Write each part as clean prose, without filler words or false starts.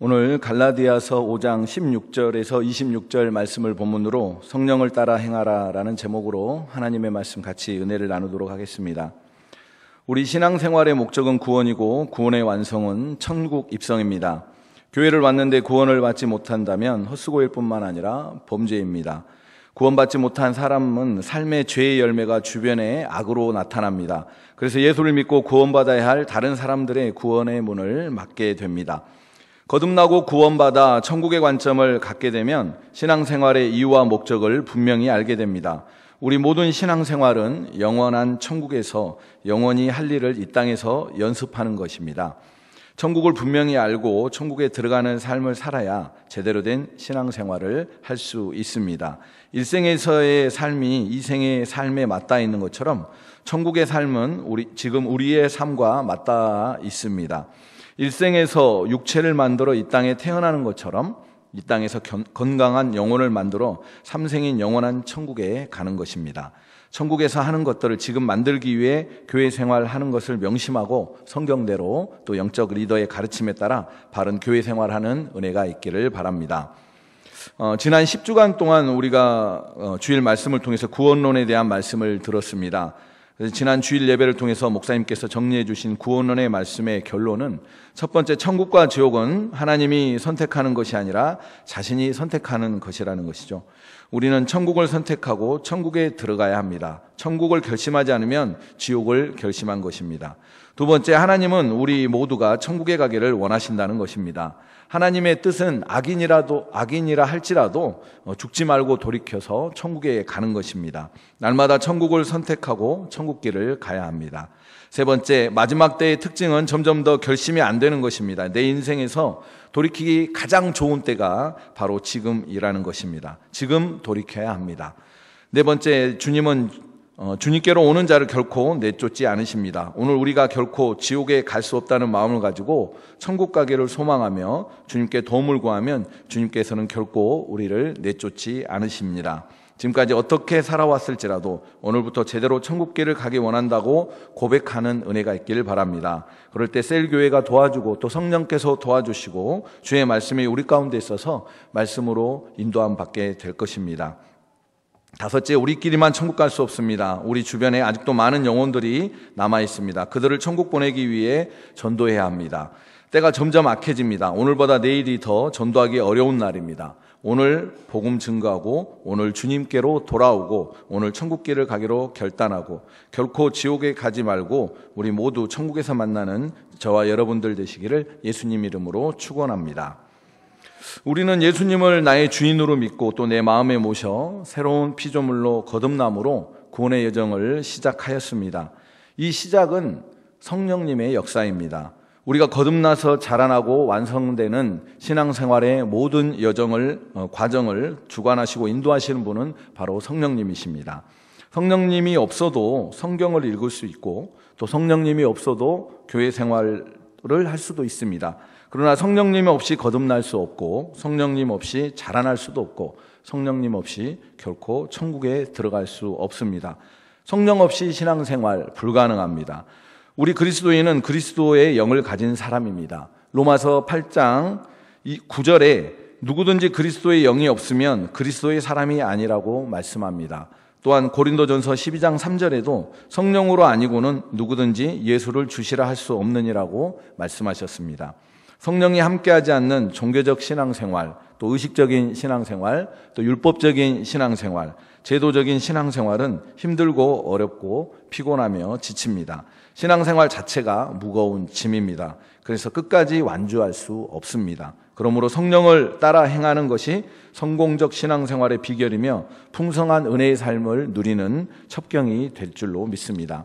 오늘 갈라디아서 5장 16절에서 26절 말씀을 본문으로 성령을 따라 행하라 라는 제목으로 하나님의 말씀 같이 은혜를 나누도록 하겠습니다. 우리 신앙생활의 목적은 구원이고 구원의 완성은 천국 입성입니다. 교회를 왔는데 구원을 받지 못한다면 헛수고일 뿐만 아니라 범죄입니다. 구원받지 못한 사람은 삶의 죄의 열매가 주변에 악으로 나타납니다. 그래서 예수를 믿고 구원받아야 할 다른 사람들의 구원의 문을 막게 됩니다. 거듭나고 구원받아 천국의 관점을 갖게 되면 신앙생활의 이유와 목적을 분명히 알게 됩니다. 우리 모든 신앙생활은 영원한 천국에서 영원히 할 일을 이 땅에서 연습하는 것입니다. 천국을 분명히 알고 천국에 들어가는 삶을 살아야 제대로 된 신앙생활을 할 수 있습니다. 일생에서의 삶이 이생의 삶에 맞닿아 있는 것처럼 천국의 삶은 지금 우리의 삶과 맞닿아 있습니다. 일생에서 육체를 만들어 이 땅에 태어나는 것처럼 이 땅에서 건강한 영혼을 만들어 삼생인 영원한 천국에 가는 것입니다. 천국에서 하는 것들을 지금 만들기 위해 교회 생활하는 것을 명심하고 성경대로 또 영적 리더의 가르침에 따라 바른 교회 생활하는 은혜가 있기를 바랍니다. 지난 10주간 동안 우리가 주일 말씀을 통해서 구원론에 대한 말씀을 들었습니다. 지난 주일 예배를 통해서 목사님께서 정리해 주신 구원론의 말씀의 결론은 첫 번째, 천국과 지옥은 하나님이 선택하는 것이 아니라 자신이 선택하는 것이라는 것이죠. 우리는 천국을 선택하고 천국에 들어가야 합니다. 천국을 결심하지 않으면 지옥을 결심한 것입니다. 두 번째, 하나님은 우리 모두가 천국에 가기를 원하신다는 것입니다. 하나님의 뜻은 악인이라 할지라도 죽지 말고 돌이켜서 천국에 가는 것입니다. 날마다 천국을 선택하고 천국길을 가야 합니다. 세 번째, 마지막 때의 특징은 점점 더 결심이 안 되는 것입니다. 내 인생에서 돌이키기 가장 좋은 때가 바로 지금이라는 것입니다. 지금 돌이켜야 합니다. 네 번째, 주님은 주님께로 오는 자를 결코 내쫓지 않으십니다. 오늘 우리가 결코 지옥에 갈 수 없다는 마음을 가지고 천국 가기를 소망하며 주님께 도움을 구하면 주님께서는 결코 우리를 내쫓지 않으십니다. 지금까지 어떻게 살아왔을지라도 오늘부터 제대로 천국길을 가기 원한다고 고백하는 은혜가 있기를 바랍니다. 그럴 때 셀교회가 도와주고 또 성령께서 도와주시고 주의 말씀이 우리 가운데 있어서 말씀으로 인도함 받게 될 것입니다. 다섯째, 우리끼리만 천국 갈 수 없습니다. 우리 주변에 아직도 많은 영혼들이 남아 있습니다. 그들을 천국 보내기 위해 전도해야 합니다. 때가 점점 악해집니다. 오늘보다 내일이 더 전도하기 어려운 날입니다. 오늘 복음 증거하고 오늘 주님께로 돌아오고 오늘 천국길을 가기로 결단하고 결코 지옥에 가지 말고 우리 모두 천국에서 만나는 저와 여러분들 되시기를 예수님 이름으로 축원합니다. 우리는 예수님을 나의 주인으로 믿고 또 내 마음에 모셔 새로운 피조물로 거듭남으로 구원의 여정을 시작하였습니다. 이 시작은 성령님의 역사입니다. 우리가 거듭나서 자라나고 완성되는 신앙생활의 모든 과정을 주관하시고 인도하시는 분은 바로 성령님이십니다. 성령님이 없어도 성경을 읽을 수 있고 또 성령님이 없어도 교회 생활을 할 수도 있습니다. 그러나 성령님 없이 거듭날 수 없고 성령님 없이 자라날 수도 없고 성령님 없이 결코 천국에 들어갈 수 없습니다. 성령 없이 신앙생활 불가능합니다. 우리 그리스도인은 그리스도의 영을 가진 사람입니다. 로마서 8장 9절에 누구든지 그리스도의 영이 없으면 그리스도의 사람이 아니라고 말씀합니다. 또한 고린도전서 12장 3절에도 성령으로 아니고는 누구든지 예수를 주시라 할 수 없느니라고 말씀하셨습니다. 성령이 함께하지 않는 종교적 신앙생활, 또 의식적인 신앙생활, 또 율법적인 신앙생활, 제도적인 신앙생활은 힘들고 어렵고 피곤하며 지칩니다. 신앙생활 자체가 무거운 짐입니다. 그래서 끝까지 완주할 수 없습니다. 그러므로 성령을 따라 행하는 것이 성공적 신앙생활의 비결이며 풍성한 은혜의 삶을 누리는 첩경이 될 줄로 믿습니다.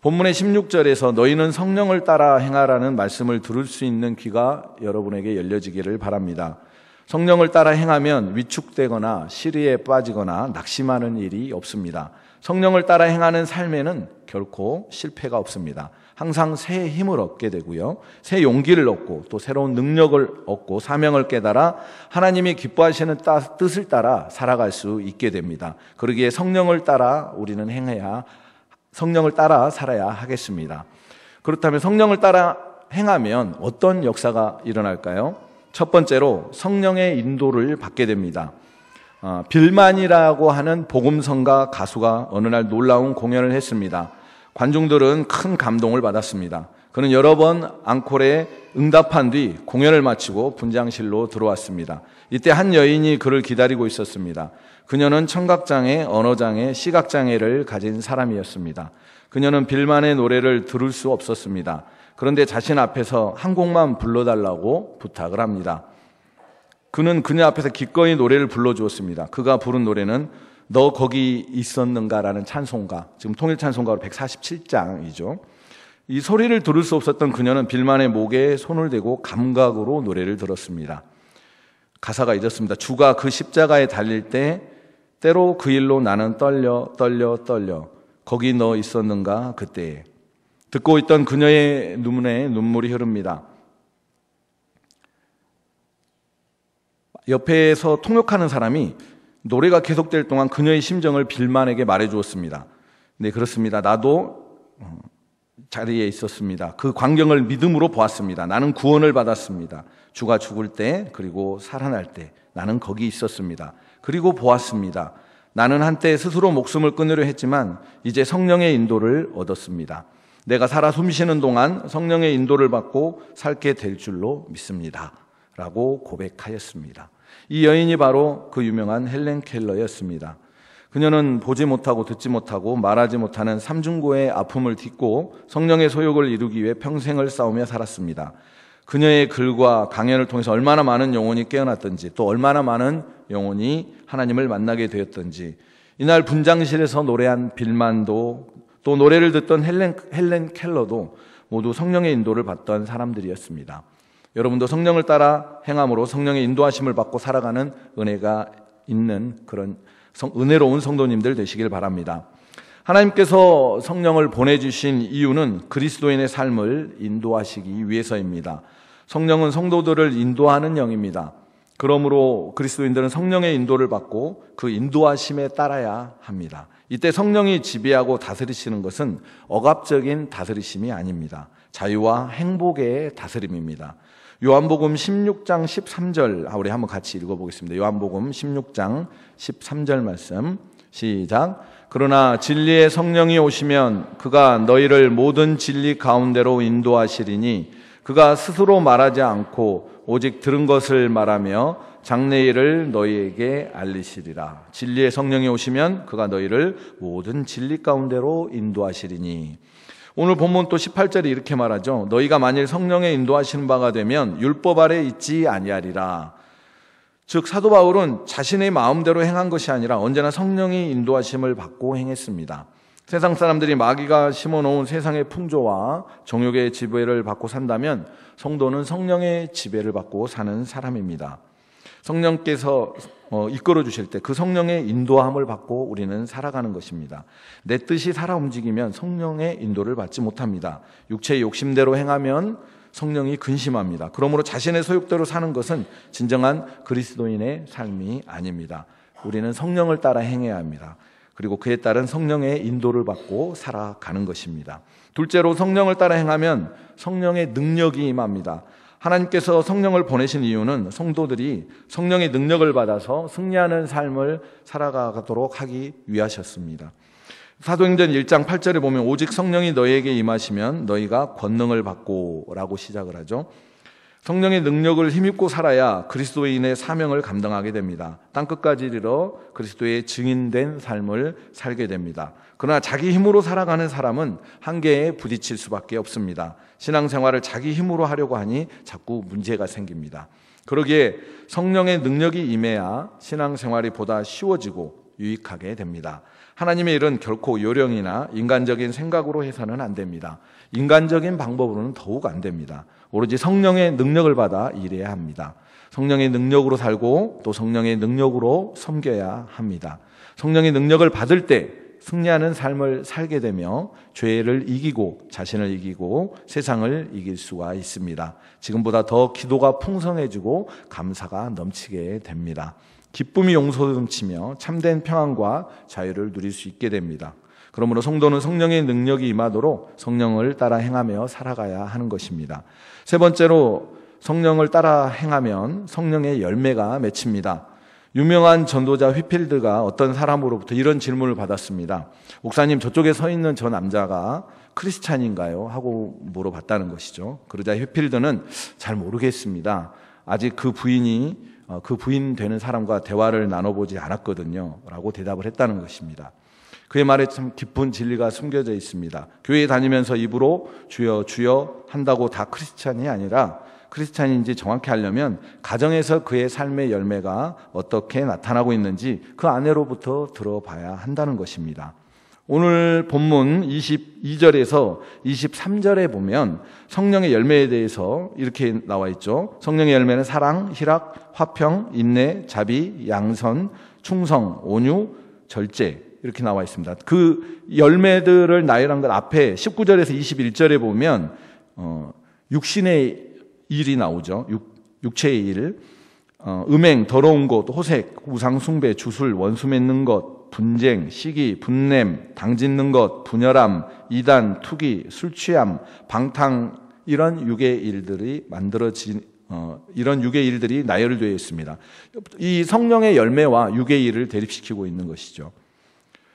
본문의 16절에서 너희는 성령을 따라 행하라는 말씀을 들을 수 있는 귀가 여러분에게 열려지기를 바랍니다. 성령을 따라 행하면 위축되거나 시리에 빠지거나 낙심하는 일이 없습니다. 성령을 따라 행하는 삶에는 결코 실패가 없습니다. 항상 새 힘을 얻게 되고요, 새 용기를 얻고 또 새로운 능력을 얻고 사명을 깨달아 하나님이 기뻐하시는 뜻을 따라 살아갈 수 있게 됩니다. 그러기에 성령을 따라 우리는 성령을 따라 살아야 하겠습니다. 그렇다면 성령을 따라 행하면 어떤 역사가 일어날까요? 첫 번째로 성령의 인도를 받게 됩니다. 빌만이라고 하는 복음성가 가수가 어느 날 놀라운 공연을 했습니다. 관중들은 큰 감동을 받았습니다. 그는 여러 번 앙콜에 응답한 뒤 공연을 마치고 분장실로 들어왔습니다. 이때 한 여인이 그를 기다리고 있었습니다. 그녀는 청각장애, 언어장애, 시각장애를 가진 사람이었습니다. 그녀는 빌만의 노래를 들을 수 없었습니다. 그런데 자신 앞에서 한 곡만 불러달라고 부탁을 합니다. 그는 그녀 앞에서 기꺼이 노래를 불러주었습니다. 그가 부른 노래는 너 거기 있었는가라는 찬송가, 지금 통일찬송가로 147장이죠. 이 소리를 들을 수 없었던 그녀는 빌만의 목에 손을 대고 감각으로 노래를 들었습니다. 가사가 이렇습니다. 주가 그 십자가에 달릴 때 때로 그 일로 나는 떨려 거기 너 있었는가 그때에. 듣고 있던 그녀의 눈에 눈물이 흐릅니다. 옆에서 통역하는 사람이 노래가 계속될 동안 그녀의 심정을 빌만에게 말해주었습니다. 네, 그렇습니다. 나도 자리에 있었습니다. 그 광경을 믿음으로 보았습니다. 나는 구원을 받았습니다. 주가 죽을 때 그리고 살아날 때 나는 거기 있었습니다. 그리고 보았습니다. 나는 한때 스스로 목숨을 끊으려 했지만 이제 성령의 인도를 얻었습니다. 내가 살아 숨쉬는 동안 성령의 인도를 받고 살게 될 줄로 믿습니다. 라고 고백하였습니다. 이 여인이 바로 그 유명한 헬렌 켈러였습니다. 그녀는 보지 못하고 듣지 못하고 말하지 못하는 삼중고의 아픔을 딛고 성령의 소욕을 이루기 위해 평생을 싸우며 살았습니다. 그녀의 글과 강연을 통해서 얼마나 많은 영혼이 깨어났던지, 또 얼마나 많은 영혼이 하나님을 만나게 되었던지, 이날 분장실에서 노래한 빌만도, 또 노래를 듣던 헬렌 켈러도 모두 성령의 인도를 받던 사람들이었습니다. 여러분도 성령을 따라 행함으로 성령의 인도하심을 받고 살아가는 은혜가 있는 그런 은혜로운 성도님들 되시길 바랍니다. 하나님께서 성령을 보내주신 이유는 그리스도인의 삶을 인도하시기 위해서입니다. 성령은 성도들을 인도하는 영입니다. 그러므로 그리스도인들은 성령의 인도를 받고 그 인도하심에 따라야 합니다. 이때 성령이 지배하고 다스리시는 것은 억압적인 다스리심이 아닙니다. 자유와 행복의 다스림입니다. 요한복음 16장 13절 우리 한번 같이 읽어보겠습니다. 요한복음 16장 13절 말씀 시작. 그러나 진리의 성령이 오시면 그가 너희를 모든 진리 가운데로 인도하시리니 그가 스스로 말하지 않고 오직 들은 것을 말하며 장래일을 너희에게 알리시리라. 진리의 성령이 오시면 그가 너희를 모든 진리 가운데로 인도하시리니. 오늘 본문 또 18절에 이렇게 말하죠. 너희가 만일 성령의 인도하시는 바가 되면 율법 아래 있지 아니하리라. 즉 사도 바울은 자신의 마음대로 행한 것이 아니라 언제나 성령의 인도하심을 받고 행했습니다. 세상 사람들이 마귀가 심어놓은 세상의 풍조와 정욕의 지배를 받고 산다면 성도는 성령의 지배를 받고 사는 사람입니다. 성령께서 이끌어 주실 때 그 성령의 인도함을 받고 우리는 살아가는 것입니다. 내 뜻이 살아 움직이면 성령의 인도를 받지 못합니다. 육체의 욕심대로 행하면 성령이 근심합니다. 그러므로 자신의 소욕대로 사는 것은 진정한 그리스도인의 삶이 아닙니다. 우리는 성령을 따라 행해야 합니다. 그리고 그에 따른 성령의 인도를 받고 살아가는 것입니다. 둘째로 성령을 따라 행하면 성령의 능력이 임합니다. 하나님께서 성령을 보내신 이유는 성도들이 성령의 능력을 받아서 승리하는 삶을 살아가도록 하기 위하셨습니다. 사도행전 1장 8절에 보면 오직 성령이 너희에게 임하시면 너희가 권능을 받고 라고 시작을 하죠. 성령의 능력을 힘입고 살아야 그리스도인의 사명을 감당하게 됩니다. 땅끝까지 이르러 그리스도의 증인된 삶을 살게 됩니다. 그러나 자기 힘으로 살아가는 사람은 한계에 부딪힐 수밖에 없습니다. 신앙생활을 자기 힘으로 하려고 하니 자꾸 문제가 생깁니다. 그러기에 성령의 능력이 임해야 신앙생활이 보다 쉬워지고 유익하게 됩니다. 하나님의 일은 결코 요령이나 인간적인 생각으로 해서는 안 됩니다. 인간적인 방법으로는 더욱 안 됩니다. 오로지 성령의 능력을 받아 일해야 합니다. 성령의 능력으로 살고 또 성령의 능력으로 섬겨야 합니다. 성령의 능력을 받을 때 승리하는 삶을 살게 되며 죄를 이기고 자신을 이기고 세상을 이길 수가 있습니다. 지금보다 더 기도가 풍성해지고 감사가 넘치게 됩니다. 기쁨이 용솟으며 참된 평안과 자유를 누릴 수 있게 됩니다. 그러므로 성도는 성령의 능력이 임하도록 성령을 따라 행하며 살아가야 하는 것입니다. 세 번째로 성령을 따라 행하면 성령의 열매가 맺힙니다. 유명한 전도자 휘필드가 어떤 사람으로부터 이런 질문을 받았습니다. 목사님, 저쪽에 서 있는 저 남자가 크리스찬인가요? 하고 물어봤다는 것이죠. 그러자 휘필드는 잘 모르겠습니다. 아직 그 부인 되는 사람과 대화를 나눠보지 않았거든요. 라고 대답을 했다는 것입니다. 그의 말에 참 깊은 진리가 숨겨져 있습니다. 교회에 다니면서 입으로 주여 주여 한다고 다 크리스찬이 아니라, 크리스찬인지 정확히 하려면 가정에서 그의 삶의 열매가 어떻게 나타나고 있는지 그 안으로부터 들어봐야 한다는 것입니다. 오늘 본문 22절에서 23절에 보면 성령의 열매에 대해서 이렇게 나와 있죠. 성령의 열매는 사랑, 희락, 화평, 인내, 자비, 양선, 충성, 온유, 절제, 이렇게 나와 있습니다. 그 열매들을 나열한 것 앞에 19절에서 21절에 보면 육신의 일이 나오죠. 육체의 일, 음행, 더러운 것, 호색, 우상숭배, 주술, 원수 맺는 것, 분쟁, 시기, 분냄, 당짓는 것, 분열함, 이단, 투기, 술취함, 방탕, 이런 육의 일들이 이런 육의 일들이 나열되어 있습니다. 이 성령의 열매와 육의 일을 대립시키고 있는 것이죠.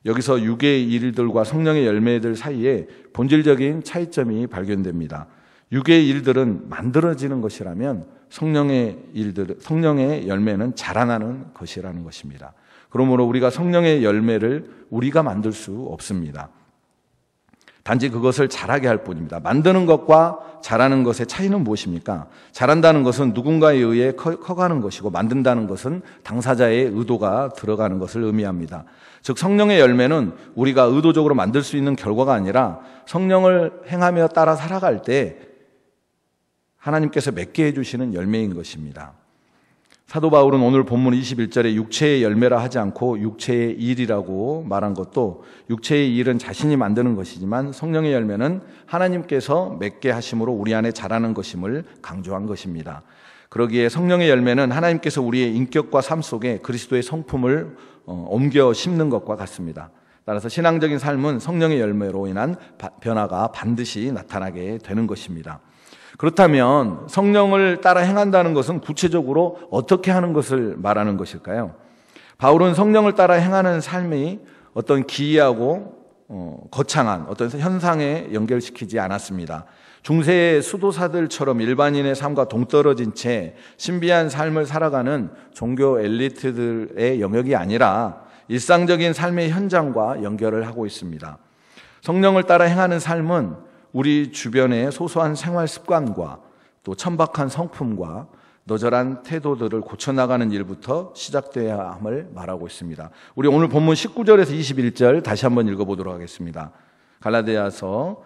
여기서 육의 일들과 성령의 열매들 사이에 본질적인 차이점이 발견됩니다. 육의 일들은 만들어지는 것이라면 성령의 열매는 자라나는 것이라는 것입니다. 그러므로 우리가 성령의 열매를 우리가 만들 수 없습니다. 단지 그것을 자라게 할 뿐입니다. 만드는 것과 자라는 것의 차이는 무엇입니까? 자란다는 것은 누군가에 의해 커가는 것이고, 만든다는 것은 당사자의 의도가 들어가는 것을 의미합니다. 즉 성령의 열매는 우리가 의도적으로 만들 수 있는 결과가 아니라 성령을 행하며 따라 살아갈 때 하나님께서 맺게 해주시는 열매인 것입니다. 사도 바울은 오늘 본문 21절에 육체의 열매라 하지 않고 육체의 일이라고 말한 것도, 육체의 일은 자신이 만드는 것이지만 성령의 열매는 하나님께서 맺게 하심으로 우리 안에 자라는 것임을 강조한 것입니다. 그러기에 성령의 열매는 하나님께서 우리의 인격과 삶 속에 그리스도의 성품을 옮겨 심는 것과 같습니다. 따라서 신앙적인 삶은 성령의 열매로 인한 변화가 반드시 나타나게 되는 것입니다. 그렇다면 성령을 따라 행한다는 것은 구체적으로 어떻게 하는 것을 말하는 것일까요? 바울은 성령을 따라 행하는 삶이 어떤 기이하고 거창한 어떤 현상에 연결시키지 않았습니다. 중세의 수도사들처럼 일반인의 삶과 동떨어진 채 신비한 삶을 살아가는 종교 엘리트들의 영역이 아니라 일상적인 삶의 현장과 연결을 하고 있습니다. 성령을 따라 행하는 삶은 우리 주변의 소소한 생활 습관과 또 천박한 성품과 너절한 태도들을 고쳐나가는 일부터 시작돼야 함을 말하고 있습니다. 우리 오늘 본문 19절에서 21절 다시 한번 읽어보도록 하겠습니다. 갈라디아서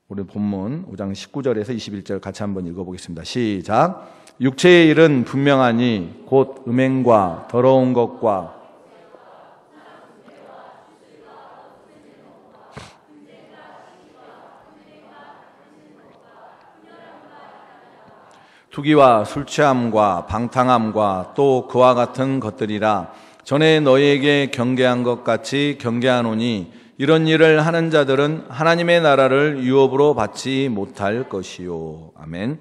우리 본문 5장 19절에서 21절 같이 한번 읽어보겠습니다. 시작. 육체의 일은 분명하니 곧 음행과 더러운 것과 투기와 술취함과 방탕함과 또 그와 같은 것들이라. 전에 너희에게 경계한 것 같이 경계하노니 이런 일을 하는 자들은 하나님의 나라를 유업으로 받지 못할 것이요. 아멘.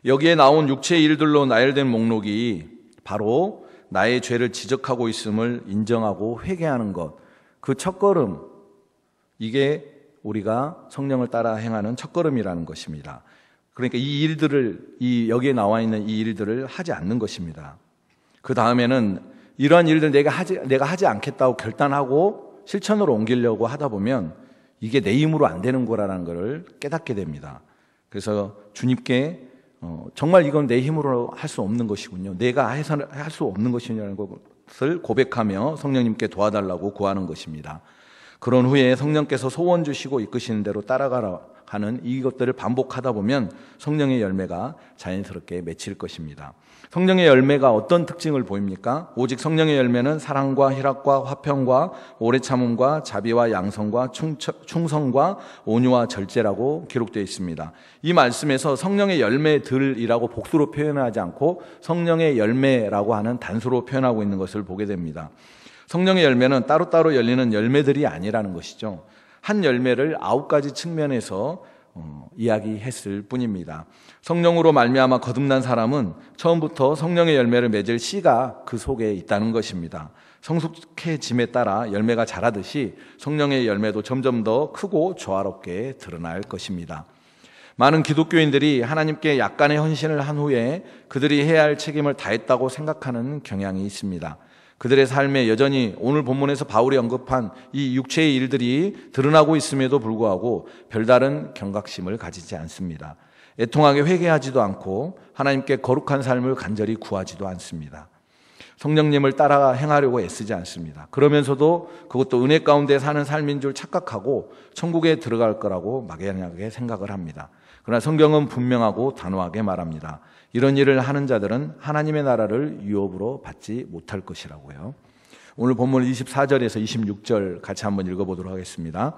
여기에 나온 육체의 일들로 나열된 목록이 바로 나의 죄를 지적하고 있음을 인정하고 회개하는 것, 그 첫걸음, 이게 우리가 성령을 따라 행하는 첫걸음이라는 것입니다. 그러니까 이 일들을, 여기에 나와 있는 이 일들을 하지 않는 것입니다. 그 다음에는 이러한 일들 내가 하지 않겠다고 결단하고 실천으로 옮기려고 하다 보면 이게 내 힘으로 안 되는 거라는 것을 깨닫게 됩니다. 그래서 주님께 정말 이건 내 힘으로 할 수 없는 것이군요. 내가 해서 할 수 없는 것이냐는 것을 고백하며 성령님께 도와달라고 구하는 것입니다. 그런 후에 성령께서 소원 주시고 이끄시는 대로 따라가라 하는 이것들을 반복하다 보면 성령의 열매가 자연스럽게 맺힐 것입니다. 성령의 열매가 어떤 특징을 보입니까? 오직 성령의 열매는 사랑과 희락과 화평과 오래 참음과 자비와 양선과 충성과 온유와 절제라고 기록되어 있습니다. 이 말씀에서 성령의 열매들이라고 복수로 표현하지 않고 성령의 열매라고 하는 단수로 표현하고 있는 것을 보게 됩니다. 성령의 열매는 따로따로 열리는 열매들이 아니라는 것이죠. 한 열매를 9가지 측면에서 이야기했을 뿐입니다. 성령으로 말미암아 거듭난 사람은 처음부터 성령의 열매를 맺을 씨가 그 속에 있다는 것입니다. 성숙해짐에 따라 열매가 자라듯이 성령의 열매도 점점 더 크고 조화롭게 드러날 것입니다. 많은 기독교인들이 하나님께 약간의 헌신을 한 후에 그들이 해야 할 책임을 다했다고 생각하는 경향이 있습니다. 그들의 삶에 여전히 오늘 본문에서 바울이 언급한 이 육체의 일들이 드러나고 있음에도 불구하고 별다른 경각심을 가지지 않습니다. 애통하게 회개하지도 않고 하나님께 거룩한 삶을 간절히 구하지도 않습니다. 성령님을 따라 행하려고 애쓰지 않습니다. 그러면서도 그것도 은혜 가운데 사는 삶인 줄 착각하고 천국에 들어갈 거라고 막연하게 생각을 합니다. 그러나 성경은 분명하고 단호하게 말합니다. 이런 일을 하는 자들은 하나님의 나라를 유업으로 받지 못할 것이라고요. 오늘 본문 24절에서 26절 같이 한번 읽어보도록 하겠습니다.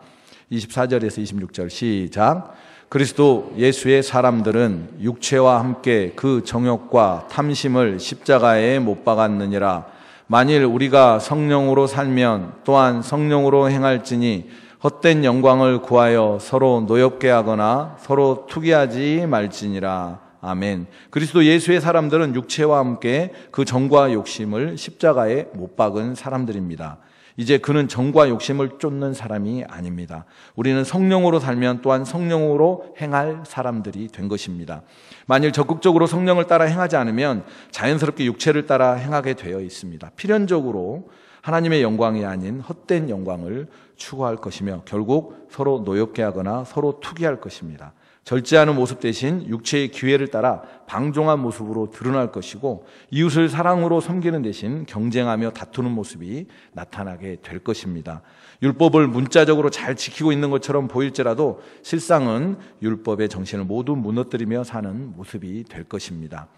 24절에서 26절 시작. 그리스도 예수의 사람들은 육체와 함께 그 정욕과 탐심을 십자가에 못 박았느니라. 만일 우리가 성령으로 살면 또한 성령으로 행할지니 헛된 영광을 구하여 서로 노엽게 하거나 서로 투기하지 말지니라. 아멘. 그리스도 예수의 사람들은 육체와 함께 그 정과 욕심을 십자가에 못 박은 사람들입니다. 이제 그는 정과 욕심을 쫓는 사람이 아닙니다. 우리는 성령으로 살면 또한 성령으로 행할 사람들이 된 것입니다. 만일 적극적으로 성령을 따라 행하지 않으면 자연스럽게 육체를 따라 행하게 되어 있습니다. 필연적으로 하나님의 영광이 아닌 헛된 영광을 추구할 것이며 결국 서로 노엽게 하거나 서로 투기할 것입니다. 절제하는 모습 대신 육체의 기회를 따라 방종한 모습으로 드러날 것이고 이웃을 사랑으로 섬기는 대신 경쟁하며 다투는 모습이 나타나게 될 것입니다. 율법을 문자적으로 잘 지키고 있는 것처럼 보일지라도 실상은 율법의 정신을 모두 무너뜨리며 사는 모습이 될 것입니다.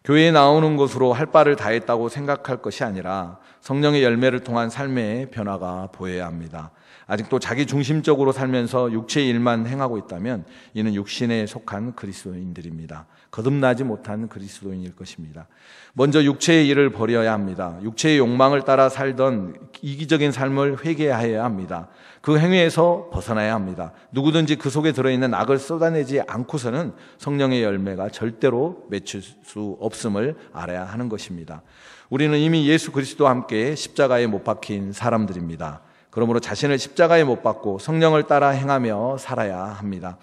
교회에 나오는 것으로 할 바를 다했다고 생각할 것이 아니라 성령의 열매를 통한 삶의 변화가 보여야 합니다. 아직도 자기 중심적으로 살면서 육체의 일만 행하고 있다면 이는 육신에 속한 그리스도인들입니다. 거듭나지 못한 그리스도인일 것입니다. 먼저 육체의 일을 버려야 합니다. 육체의 욕망을 따라 살던 이기적인 삶을 회개하여야 합니다. 그 행위에서 벗어나야 합니다. 누구든지 그 속에 들어있는 악을 쏟아내지 않고서는 성령의 열매가 절대로 맺힐 수 없음을 알아야 하는 것입니다. 우리는 이미 예수 그리스도와 함께 십자가에 못 박힌 사람들입니다. 그러므로 자신을 십자가에 못 박고 성령을 따라 행하며 살아야 합니다.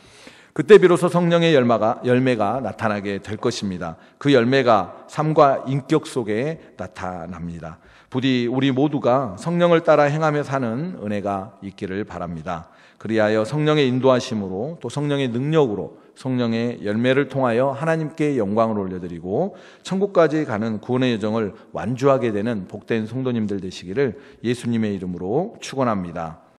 그때 비로소 성령의 열매가 나타나게 될 것입니다. 그 열매가 삶과 인격 속에 나타납니다. 부디 우리 모두가 성령을 따라 행하며 사는 은혜가 있기를 바랍니다. 그리하여 성령의 인도하심으로 또 성령의 능력으로 성령의 열매를 통하여 하나님께 영광을 올려드리고 천국까지 가는 구원의 여정을 완주하게 되는 복된 성도님들 되시기를 예수님의 이름으로 축원합니다.